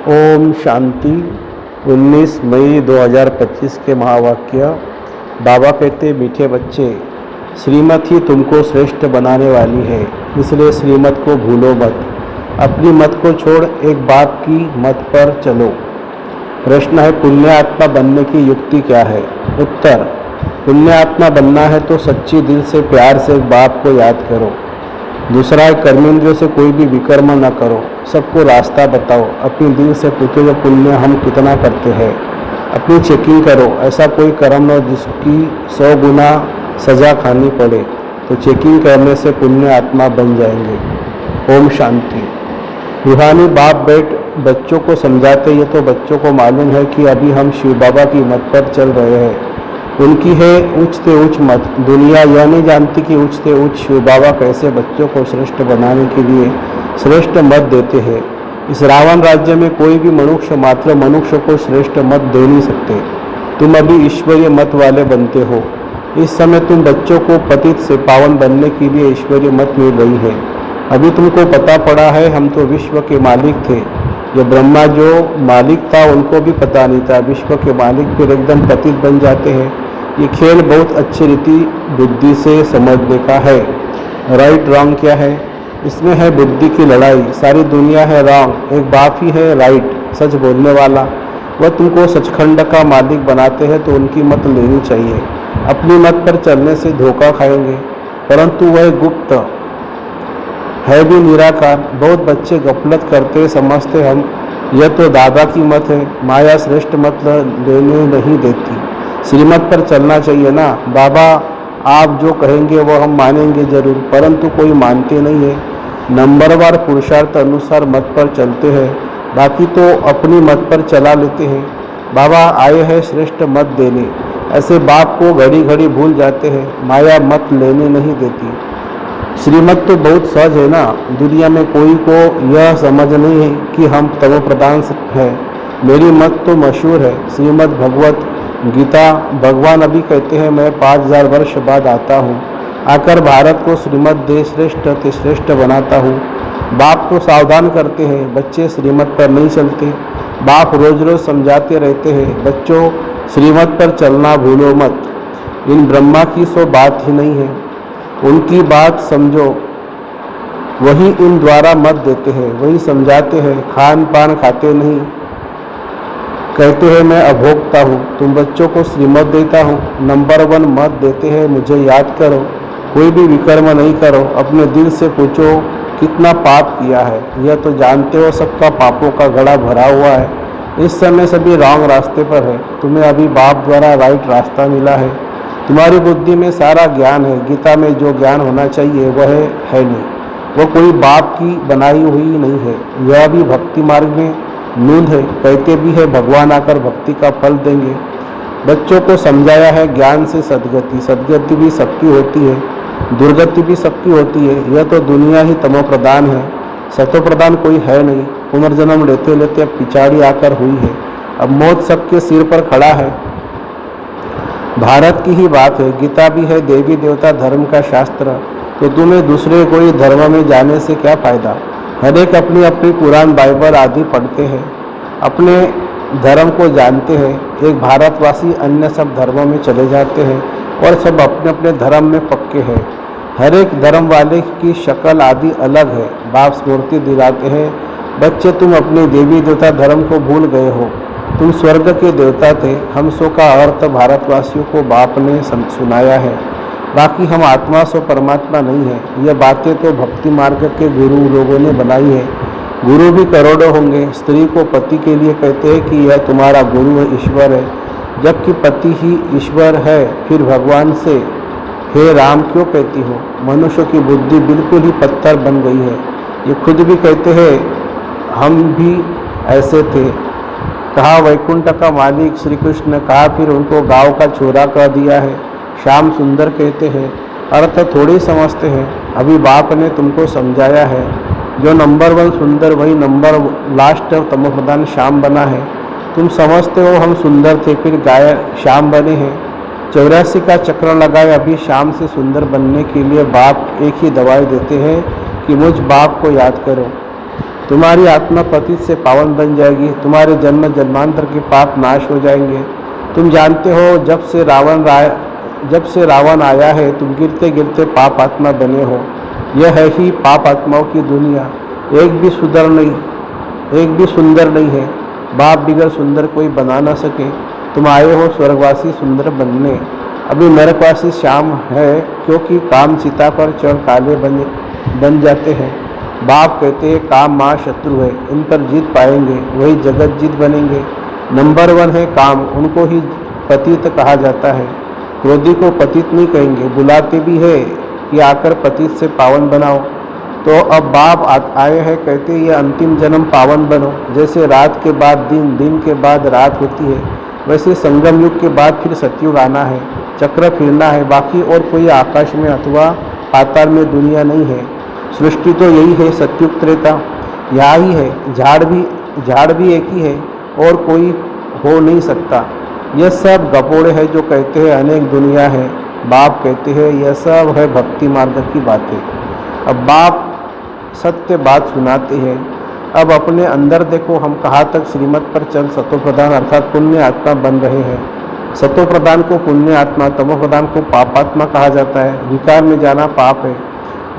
ओम शांति। 19 मई 2025 के महावाक्य। बाबा कहते, मीठे बच्चे, श्रीमत ही तुमको श्रेष्ठ बनाने वाली है, इसलिए श्रीमत को भूलो मत। अपनी मत को छोड़ एक बाप की मत पर चलो। प्रश्न है, पुण्य आत्मा बनने की युक्ति क्या है? उत्तर, पुण्य आत्मा बनना है तो सच्ची दिल से प्यार से एक बाप को याद करो। दूसरा है, कर्मेंद्रियों से कोई भी विकर्म न करो, सबको रास्ता बताओ। अपनी दिल से पूछो जो पुण्य हम कितना करते हैं। अपनी चेकिंग करो, ऐसा कोई कर्म न हो जिसकी 100 गुना सजा खानी पड़े, तो चेकिंग करने से पुण्य आत्मा बन जाएंगे। ओम शांति। रूहानी बाप बैठ बच्चों को समझाते, ये तो बच्चों को मालूम है कि अभी हम शिव बाबा की मत पर चल रहे हैं। उनकी है उच्च से उच्च मत। दुनिया यह नहीं जानती कि उच्च से उच्च शिव बाबा कैसे बच्चों को श्रेष्ठ बनाने के लिए श्रेष्ठ मत देते हैं। इस रावण राज्य में कोई भी मनुष्य मात्र मनुष्य को श्रेष्ठ मत दे नहीं सकते। तुम अभी ईश्वरीय मत वाले बनते हो। इस समय तुम बच्चों को पतित से पावन बनने के लिए ईश्वरीय मत मिल रही है। अभी तुमको पता पड़ा है, हम तो विश्व के मालिक थे। ये ब्रह्मा जो मालिक था उनको भी पता नहीं था। विश्व के मालिक फिर एकदम पतित बन जाते हैं। ये खेल बहुत अच्छी रीति बुद्धि से समझने का है। राइट रॉन्ग क्या है? इसमें है बुद्धि की लड़ाई। सारी दुनिया है रॉन्ग, एक बाप ही है राइट, सच बोलने वाला। वह तुमको सचखंड का मालिक बनाते हैं तो उनकी मत लेनी चाहिए। अपनी मत पर चलने से धोखा खाएंगे, परंतु वह गुप्त है भी निराकार। बहुत बच्चे गफलत करते समझते हम यह तो दादा की मत है। माया श्रेष्ठ मत लेने नहीं देती। श्रीमत पर चलना चाहिए ना। बाबा आप जो कहेंगे वो हम मानेंगे जरूर, परंतु कोई मानते नहीं है। नंबरवार पुरुषार्थ अनुसार मत पर चलते हैं, बाकी तो अपनी मत पर चला लेते हैं। बाबा आए हैं श्रेष्ठ मत देने, ऐसे बाप को घड़ी घड़ी भूल जाते हैं। माया मत लेने नहीं देती। श्रीमत तो बहुत सहज है ना। दुनिया में कोई को यह समझ नहीं है कि हम तमो प्रधान है। मेरी मत तो मशहूर है। श्रीमद भगवत गीता भगवान अभी कहते हैं, मैं 5000 वर्ष बाद आता हूँ, आकर भारत को श्रीमत दे श्रेष्ठ ते श्रेष्ठ बनाता हूँ। बाप तो सावधान करते हैं, बच्चे श्रीमत पर नहीं चलते। बाप रोज रोज समझाते रहते हैं, बच्चों श्रीमत पर चलना भूलो मत। इन ब्रह्मा की सो बात ही नहीं है, उनकी बात समझो। वही इन द्वारा मत देते हैं, वही समझाते हैं। खान पान खाते नहीं, कहते हैं मैं अभोक्ता हूँ। तुम बच्चों को श्रीमत देता हूँ, नंबर 1 मत देते हैं, मुझे याद करो, कोई भी विकर्म नहीं करो। अपने दिल से पूछो कितना पाप किया है। यह तो जानते हो सबका पापों का घड़ा भरा हुआ है। इस समय सभी रॉन्ग रास्ते पर है। तुम्हें अभी बाप द्वारा राइट रास्ता मिला है। तुम्हारी बुद्धि में सारा ज्ञान है। गीता में जो ज्ञान होना चाहिए वह है नहीं। वह कोई बाप की बनाई हुई नहीं है। यह भी भक्ति मार्ग में नूंद है। कहते भी है भगवान आकर भक्ति का फल देंगे। बच्चों को समझाया है ज्ञान से सदगति। सदगति भी सबकी होती है, दुर्गति भी सबकी होती है। यह तो दुनिया ही तमो प्रधान है, सतो प्रधान कोई है नहीं। पुनर्जन्म लेते लेते अब पिछाड़ी आकर हुई है। अब मौत सबके सिर पर खड़ा है। भारत की ही बात है। गीता भी है देवी देवता धर्म का शास्त्र। तो तुम्हें दूसरे कोई धर्म में जाने से क्या फायदा? हर एक अपनी अपनी कुरान बाइबल आदि पढ़ते हैं, अपने धर्म को जानते हैं। एक भारतवासी अन्य सब धर्मों में चले जाते हैं और सब अपने अपने धर्म में पक्के हैं। हर एक धर्म वाले की शक्ल आदि अलग है। बाप स्मृति दिलाते हैं, बच्चे तुम अपने देवी देवता धर्म को भूल गए हो। तुम स्वर्ग के देवता थे। हम सो का अर्थ भारतवासियों को बाप ने सुनाया है। बाकी हम आत्मा सो परमात्मा नहीं है। यह बातें तो भक्ति मार्ग के गुरु लोगों ने बनाई है। गुरु भी करोड़ों होंगे। स्त्री को पति के लिए कहते हैं कि यह तुम्हारा गुरु है, ईश्वर है, जबकि पति ही ईश्वर है। फिर भगवान से हे राम क्यों कहती हो? मनुष्य की बुद्धि बिल्कुल ही पत्थर बन गई है। ये खुद भी कहते हैं हम भी ऐसे थे। कहा वैकुंठ का मालिक श्री कृष्ण, कहा फिर उनको गांव का छोरा कह दिया है। श्याम सुंदर कहते हैं, अर्थ थोड़ी समझते हैं। अभी बाप ने तुमको समझाया है, जो नंबर 1 सुंदर वही नंबर लास्ट तमो प्रधान श्याम बना है। तुम समझते हो हम सुंदर थे फिर गाय श्याम बने हैं। 84 का चक्र लगाए। अभी श्याम से सुंदर बनने के लिए बाप एक ही दवाई देते हैं कि मुझ बाप को याद करो। तुम्हारी आत्मा पतित से पावन बन जाएगी, तुम्हारे जन्म जन्मांतर के पाप नाश हो जाएंगे। तुम जानते हो जब से रावण आया है तुम गिरते गिरते पाप आत्मा बने हो। यह है ही पाप आत्माओं की दुनिया। एक भी सुंदर नहीं है। बाप बिगड़ सुंदर कोई बना ना सके। तुम आए हो स्वर्गवासी सुंदर बनने, अभी नरकवासी श्याम है, क्योंकि काम चिता पर चढ़ काले बन जाते हैं। बाप कहते हैं काम माँ शत्रु है, इन पर जीत पाएंगे वही जगत जीत बनेंगे। नंबर 1 है काम, उनको ही पतित कहा जाता है। क्रोधी को पतित नहीं कहेंगे, बुलाते भी है कि आकर पतित से पावन बनाओ। तो अब बाप आए हैं, कहते ये अंतिम जन्म पावन बनो। जैसे रात के बाद दिन, दिन के बाद रात होती है, वैसे संगम युग के बाद फिर सतयुग आना है, चक्र फिरना है। बाकी और कोई आकाश में अथवा पाताल में दुनिया नहीं है। सृष्टि तो यही है, सतयुग त्रेता यहाँ ही है। झाड़ भी एक ही है और कोई हो नहीं सकता। यह सब गपोड़े हैं जो कहते हैं अनेक दुनिया है। बाप कहते हैं यह सब है भक्ति मार्ग की बातें। अब बाप सत्य बात सुनाते हैं। अब अपने अंदर देखो, हम कहाँ तक श्रीमत पर चल सतोप्रधान अर्थात पुण्य आत्मा बन रहे हैं। सतोप्रधान को पुण्य आत्मा, तमोप्रधान को पापात्मा कहा जाता है। विकार में जाना पाप है।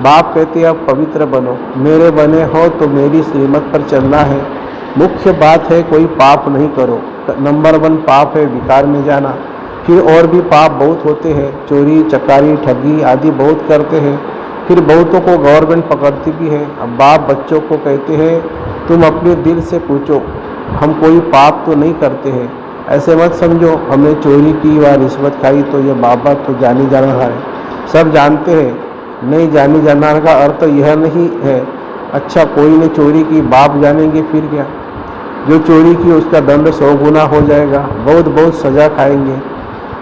बाप कहते हैं अब पवित्र बनो, मेरे बने हो तो मेरी श्रीमत पर चलना है। मुख्य बात है कोई पाप नहीं करो। नंबर 1 पाप है विकार में जाना। फिर और भी पाप बहुत होते हैं, चोरी चकारी ठगी आदि बहुत करते हैं। फिर बहुतों को गवर्नमेंट पकड़ती भी है। अब बाप बच्चों को कहते हैं तुम अपने दिल से पूछो हम कोई पाप तो नहीं करते हैं। ऐसे मत समझो हमने चोरी की व रिश्वत खाई तो ये बाबा तो जानी जाना है। सब जानते हैं, नहीं जानी जाना का अर्थ यह नहीं है अच्छा कोई ने चोरी की बाप जानेंगे फिर क्या। जो चोरी की उसका दंड 100 गुना हो जाएगा, बहुत सजा खाएंगे,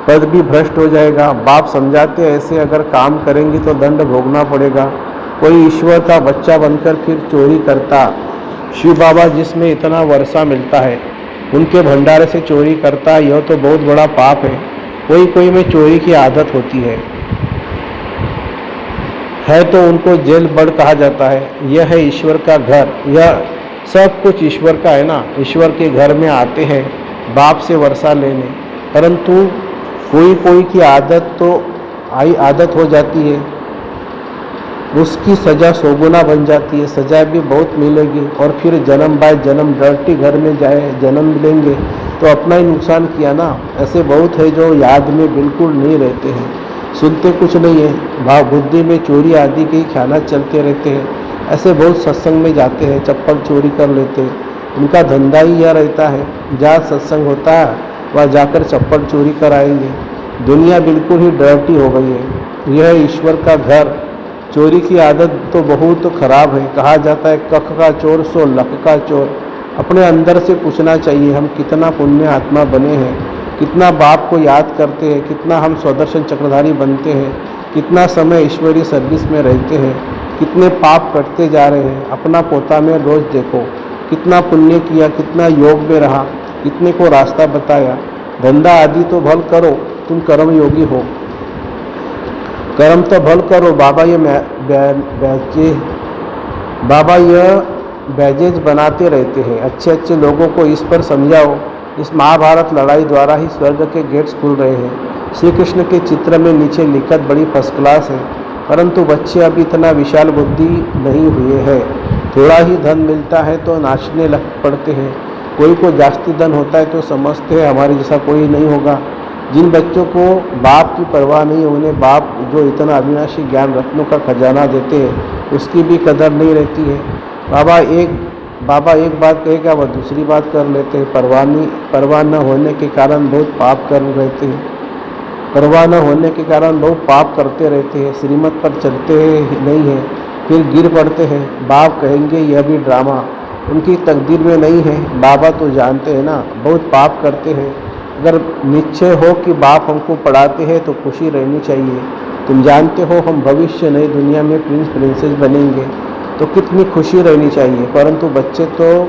पद भी भ्रष्ट हो जाएगा। बाप समझाते ऐसे अगर काम करेंगे तो दंड भोगना पड़ेगा। कोई ईश्वर का बच्चा बनकर फिर चोरी करता, शिव बाबा जिसमें इतना वर्षा मिलता है उनके भंडारे से चोरी करता, यह तो बहुत बड़ा पाप है। कोई में चोरी की आदत होती है तो उनको जेल बड़ कहा जाता है। यह है ईश्वर का घर, यह सब कुछ ईश्वर का है ना। ईश्वर के घर में आते हैं बाप से वर्षा लेने, परंतु कोई की आदत हो जाती है, उसकी सज़ा 100 गुना बन जाती है। सज़ा भी बहुत मिलेगी और फिर जन्म बाय जन्म डर्टी घर में जाए जन्म लेंगे तो अपना ही नुकसान किया ना। ऐसे बहुत है जो याद में बिल्कुल नहीं रहते हैं, सुनते कुछ नहीं है, भाव बुद्धि में चोरी आदि के ख्यालात चलते रहते हैं। ऐसे बहुत सत्संग में जाते हैं, चप्पल चोरी कर लेते हैं। उनका धंधा ही यह रहता है, जहाँ सत्संग होता है वह जाकर चप्पल चोरी कर आएंगे। दुनिया बिल्कुल ही डर्टी हो गई है। यह ईश्वर का घर। चोरी की आदत तो बहुत खराब है। कहा जाता है कख का चोर सो लख का चोर। अपने अंदर से पूछना चाहिए हम कितना पुण्य आत्मा बने हैं, कितना बाप को याद करते हैं, कितना हम स्वदर्शन चक्रधारी बनते हैं, कितना समय ईश्वरीय सर्विस में रहते हैं, कितने पाप कटते जा रहे हैं। अपना पोता में रोज देखो कितना पुण्य किया, कितना योग में रहा, कितने को रास्ता बताया। धंधा आदि तो भल करो, तुम कर्म योगी हो, कर्म तो भल करो। बाबा यह बैजेज बनाते रहते हैं। अच्छे लोगों को इस पर समझाओ। इस महाभारत लड़ाई द्वारा ही स्वर्ग के गेट्स खुल रहे हैं। श्री कृष्ण के चित्र में नीचे लिखत बड़ी फर्स्ट क्लास है, परंतु बच्चे अब इतना विशाल बुद्धि नहीं हुए हैं। थोड़ा ही धन मिलता है तो नाचने लग पड़ते हैं। कोई को जास्ती धन होता है तो समझते हैं हमारे जैसा कोई नहीं होगा। जिन बच्चों को बाप की परवाह नहीं, उन्हें बाप जो इतना अविनाशी ज्ञान रत्नों का खजाना देते हैं उसकी भी कदर नहीं रहती है। बाबा एक बात कहेगा वह दूसरी बात कर लेते हैं। परवाह न होने के कारण बहुत पाप कर रहते हैं, परवाह न होने के कारण बहुत पाप करते रहते हैं। श्रीमत पर चलते नहीं हैं, फिर गिर पड़ते हैं। बाप कहेंगे यह भी ड्रामा, उनकी तकदीर में नहीं है। बाबा तो जानते हैं ना, बहुत पाप करते हैं। अगर निश्चय हो कि बाप हमको पढ़ाते हैं तो खुशी रहनी चाहिए। तुम जानते हो हम भविष्य नई दुनिया में प्रिंस प्रिंसेस बनेंगे तो कितनी खुशी रहनी चाहिए, परंतु बच्चे तो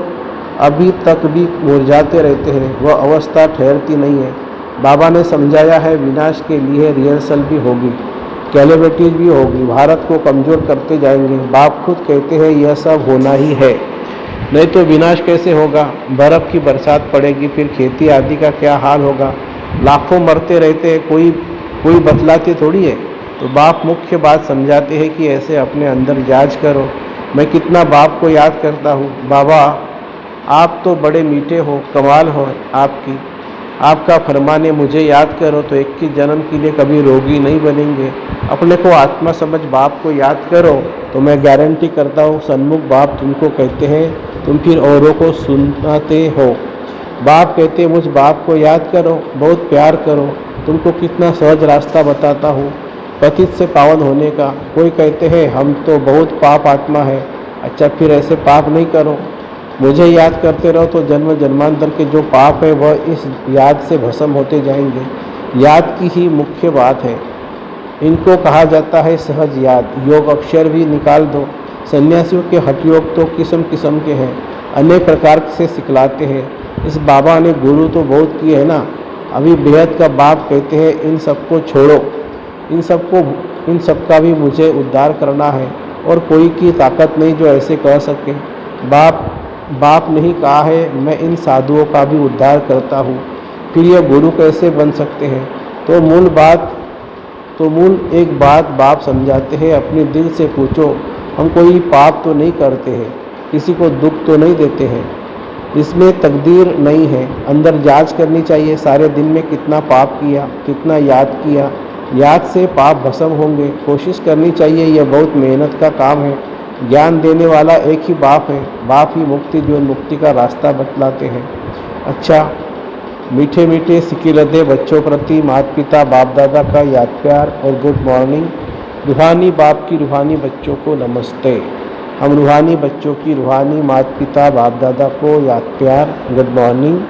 अभी तक भी मुरझाते रहते हैं, वह अवस्था ठहरती नहीं है। बाबा ने समझाया है विनाश के लिए रिहर्सल भी होगी, कैलेबिलिटीज भी होगी, भारत को कमज़ोर करते जाएंगे। बाप खुद कहते हैं यह सब होना ही है। नहीं तो विनाश कैसे होगा? बर्फ की बरसात पड़ेगी, फिर खेती आदि का क्या हाल होगा? लाखों मरते रहते हैं, कोई बतलाते थोड़ी है। तो बाप मुख्य बात समझाते हैं कि ऐसे अपने अंदर जांच करो। मैं कितना बाप को याद करता हूँ। बाबा आप तो बड़े मीठे हो, कमाल हो आपकी। आपका फरमाने मुझे याद करो तो 21 जन्म के लिए कभी रोगी नहीं बनेंगे। अपने को आत्मा समझ बाप को याद करो तो मैं गारंटी करता हूँ सन्मुख बाप तुमको कहते हैं, तुम फिर औरों को सुनाते हो। बाप कहते मुझ बाप को याद करो, बहुत प्यार करो, तुमको कितना सहज रास्ता बताता हूँ पतित से पावन होने का। कोई कहते हैं हम तो बहुत पाप आत्मा है। अच्छा फिर ऐसे पाप नहीं करो, मुझे याद करते रहो तो जन्म जन्मांतर के जो पाप है वह इस याद से भस्म होते जाएंगे। याद की ही मुख्य बात है। इनको कहा जाता है सहज याद। योग अक्षर भी निकाल दो। सन्यासियों के हठ योग तो किस्म किस्म के हैं, अनेक प्रकार से सिखलाते हैं। इस बाबा ने गुरु तो बहुत किए हैं ना। अभी बेहद का बाप कहते हैं इन सबको छोड़ो, इन सबका भी मुझे उद्धार करना है और कोई की ताकत नहीं जो ऐसे कह सके। बाप ने ही कहा है मैं इन साधुओं का भी उद्धार करता हूँ। फिर यह गुरु कैसे बन सकते हैं? तो मूल एक बात बाप समझाते हैं, अपने दिल से पूछो हम कोई पाप तो नहीं करते हैं, किसी को दुख तो नहीं देते हैं, इसमें तकदीर नहीं है। अंदर जांच करनी चाहिए सारे दिन में कितना पाप किया, कितना याद किया। याद से पाप भस्म होंगे। कोशिश करनी चाहिए, यह बहुत मेहनत का काम है। ज्ञान देने वाला एक ही बाप है। बाप ही मुक्ति जीवन मुक्ति का रास्ता बतलाते हैं। अच्छा मीठे मीठे सिकिलते बच्चों प्रति माता पिता बाप दादा का याद प्यार और गुड मॉर्निंग। रूहानी बाप की रूहानी बच्चों को नमस्ते। हम रूहानी बच्चों की रूहानी माता पिता बाप दादा को याद प्यार, गुड मॉर्निंग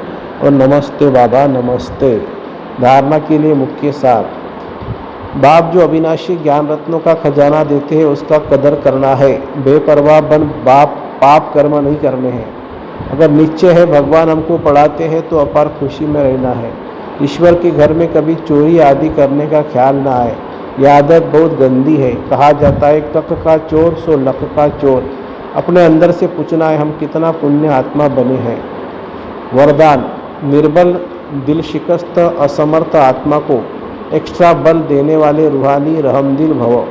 और नमस्ते बाबा नमस्ते। धारणा के लिए मुख्य सार, बाप जो अविनाशी ज्ञान रत्नों का खजाना देते हैं उसका कदर करना है। बेपरवाह बन पाप कर्म नहीं करने हैं। अगर निश्चय है भगवान हमको पढ़ाते हैं तो अपार खुशी में रहना है। ईश्वर के घर में कभी चोरी आदि करने का ख्याल ना आए। यह आदत बहुत गंदी है। कहा जाता है कक का चोर सो लक का चोर। अपने अंदर से पूछना है हम कितना पुण्य आत्मा बने हैं। वरदान, निर्बल दिल शिकस्त असमर्थ आत्मा को एक्स्ट्रा बल देने वाले रूहानी रहमदिल भव।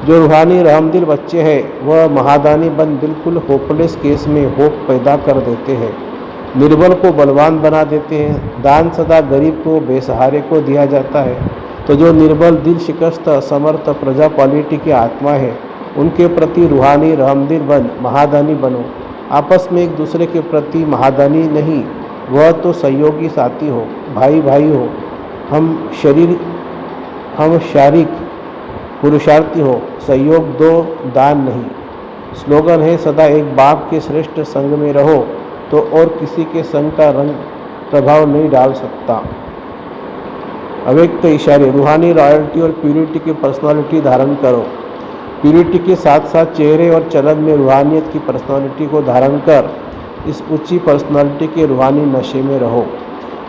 जो रूहानी रहमदिल बच्चे हैं वह महादानी बन बिल्कुल होपलेस केस में होप पैदा कर देते हैं। निर्बल को बलवान बना देते हैं। दान सदा गरीब को बेसहारे को दिया जाता है। तो जो निर्बल दिल शिकस्त असमर्थ प्रजा क्वालिटी की आत्मा है उनके प्रति रूहानी रहमदिल बन महादानी बनो। आपस में एक दूसरे के प्रति महादानी नहीं, वह तो सहयोगी साथी हो, भाई भाई हो। हम शारीरिक पुरुषार्थी हो, सहयोग दो दान नहीं। स्लोगन है सदा एक बाप के श्रेष्ठ संग में रहो तो और किसी के संग का रंग प्रभाव नहीं डाल सकता। अव्यक्त इशारे, रूहानी रॉयल्टी और प्यूरिटी की पर्सनालिटी धारण करो। प्यूरिटी के साथ साथ चेहरे और चलन में रूहानियत की पर्सनालिटी को धारण कर इस ऊंची पर्सनालिटी के रूहानी नशे में रहो।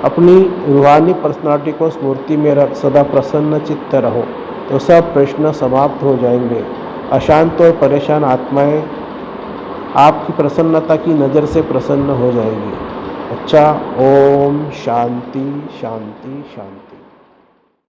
अपनी रूहानी पर्सनालिटी को स्मृति में रख सदा प्रसन्न चित्त रहो तो सब प्रश्न समाप्त हो जाएंगे। अशांत और परेशान आत्माएं आपकी प्रसन्नता की नज़र से प्रसन्न हो जाएगी। अच्छा, ओम शांति शांति शांति।